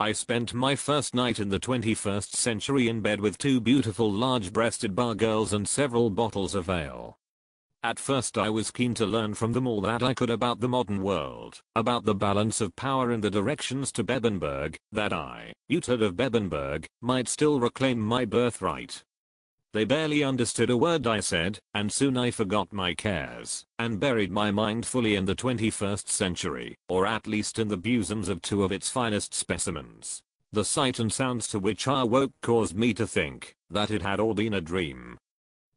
I spent my first night in the 21st century in bed with two beautiful large-breasted bar girls and several bottles of ale. At first I was keen to learn from them all that I could about the modern world, about the balance of power in the directions to Bebbanburg, that I, Uhtred of Bebbanburg, might still reclaim my birthright. They barely understood a word I said, and soon I forgot my cares, and buried my mind fully in the 21st century, or at least in the bosoms of two of its finest specimens. The sight and sounds to which I awoke caused me to think that it had all been a dream.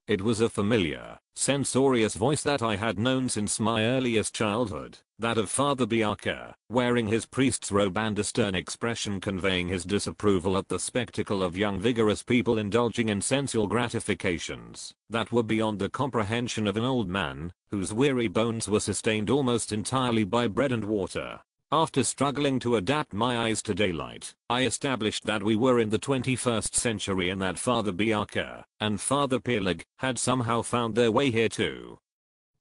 It was a familiar, censorious voice that I had known since my earliest childhood, that of Father Biarca, wearing his priest's robe and a stern expression conveying his disapproval at the spectacle of young vigorous people indulging in sensual gratifications that were beyond the comprehension of an old man, whose weary bones were sustained almost entirely by bread and water. After struggling to adapt my eyes to daylight, I established that we were in the 21st century and that Father Biarca and Father Peleg had somehow found their way here too.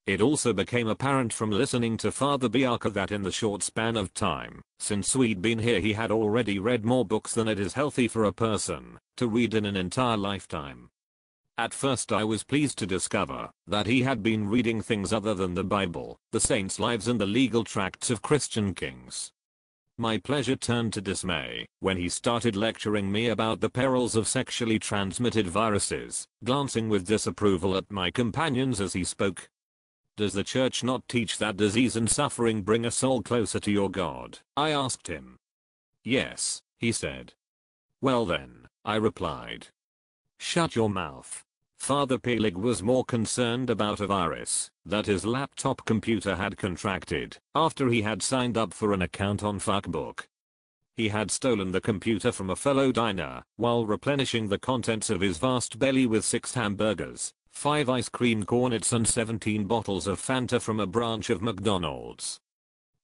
It also became apparent from listening to Father Biarca that in the short span of time since we'd been here he had already read more books than it is healthy for a person to read in an entire lifetime. At first I was pleased to discover that he had been reading things other than the Bible, the saints' lives and the legal tracts of Christian kings. My pleasure turned to dismay when he started lecturing me about the perils of sexually transmitted viruses, glancing with disapproval at my companions as he spoke. Does the church not teach that disease and suffering bring a soul closer to your God? I asked him. Yes, he said. Well then, I replied. Shut your mouth. Father Peleg was more concerned about a virus that his laptop computer had contracted after he had signed up for an account on Fuckbook. He had stolen the computer from a fellow diner while replenishing the contents of his vast belly with 6 hamburgers, 5 ice cream cornets and 17 bottles of Fanta from a branch of McDonald's.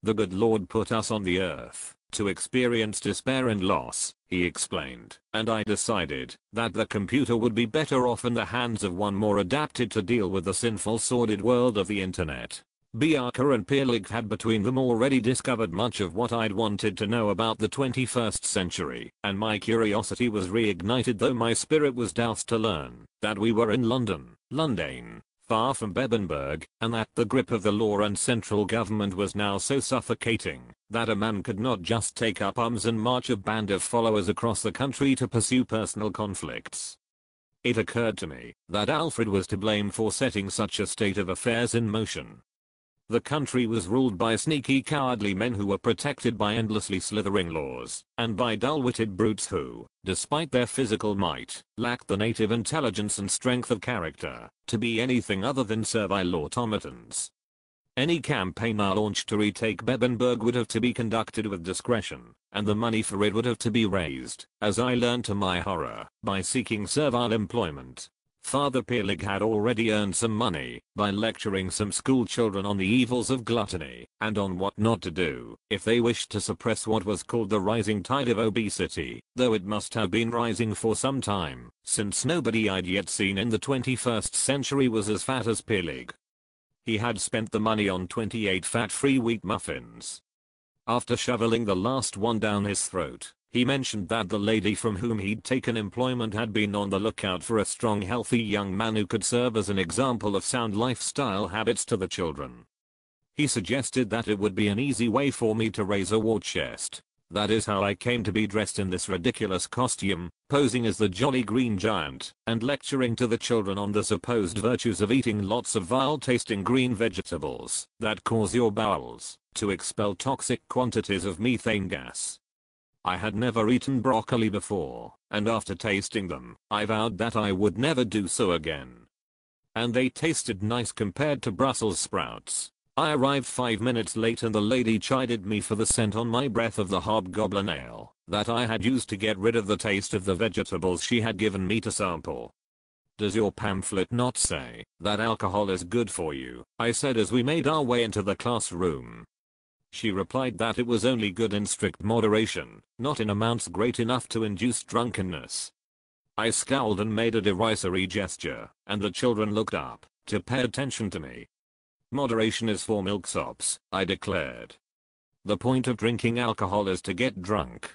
The good Lord put us on the earth to experience despair and loss, he explained, and I decided that the computer would be better off in the hands of one more adapted to deal with the sinful sordid world of the internet. Biarca and Peleg had between them already discovered much of what I'd wanted to know about the 21st century, and my curiosity was reignited though my spirit was doused to learn that we were in London, far from Bebbanburg, and that the grip of the law and central government was now so suffocating that a man could not just take up arms and march a band of followers across the country to pursue personal conflicts. It occurred to me that Alfred was to blame for setting such a state of affairs in motion. The country was ruled by sneaky cowardly men who were protected by endlessly slithering laws, and by dull-witted brutes who, despite their physical might, lacked the native intelligence and strength of character to be anything other than servile automatons. Any campaign I launched to retake Bebbanburg would have to be conducted with discretion, and the money for it would have to be raised, as I learned to my horror, by seeking servile employment. Father Peleg had already earned some money by lecturing some school children on the evils of gluttony and on what not to do if they wished to suppress what was called the rising tide of obesity, though it must have been rising for some time, since nobody I'd yet seen in the 21st century was as fat as Peleg. He had spent the money on 28 fat-free wheat muffins. After shoveling the last one down his throat, he mentioned that the lady from whom he'd taken employment had been on the lookout for a strong, healthy young man who could serve as an example of sound lifestyle habits to the children. He suggested that it would be an easy way for me to raise a war chest. That is how I came to be dressed in this ridiculous costume, posing as the Jolly Green Giant, and lecturing to the children on the supposed virtues of eating lots of vile-tasting green vegetables that cause your bowels to expel toxic quantities of methane gas. I had never eaten broccoli before, and after tasting them, I vowed that I would never do so again. And they tasted nice compared to Brussels sprouts. I arrived 5 minutes late and the lady chided me for the scent on my breath of the hobgoblin ale that I had used to get rid of the taste of the vegetables she had given me to sample. Does your pamphlet not say that alcohol is good for you? I said as we made our way into the classroom. She replied that it was only good in strict moderation, not in amounts great enough to induce drunkenness. I scowled and made a derisory gesture, and the children looked up to pay attention to me. Moderation is for milksops, I declared. The point of drinking alcohol is to get drunk.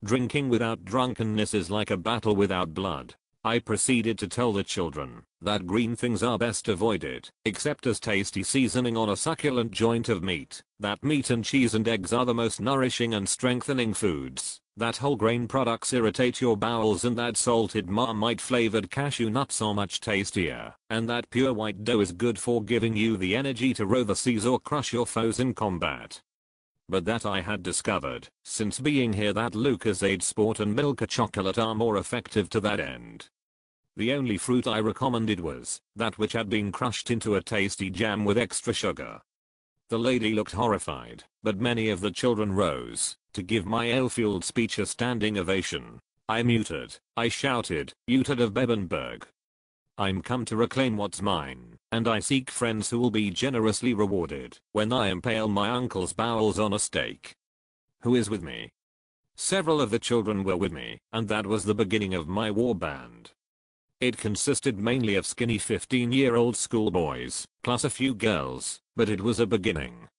Drinking without drunkenness is like a battle without blood. I proceeded to tell the children that green things are best avoided, except as tasty seasoning on a succulent joint of meat, that meat and cheese and eggs are the most nourishing and strengthening foods, that whole grain products irritate your bowels and that salted Marmite flavored cashew nuts are much tastier, and that pure white dough is good for giving you the energy to row the seas or crush your foes in combat. But that I had discovered, since being here, that Lucozade Sport and Milka Chocolate are more effective to that end. The only fruit I recommended was that which had been crushed into a tasty jam with extra sugar. The lady looked horrified, but many of the children rose to give my ale-fueled speech a standing ovation. I muted. I shouted, "Uhtred of Bebbanburg. I'm come to reclaim what's mine, and I seek friends who will be generously rewarded when I impale my uncle's bowels on a stake. Who is with me?" Several of the children were with me, and that was the beginning of my war band. It consisted mainly of skinny 15-year-old schoolboys, plus a few girls, but it was a beginning.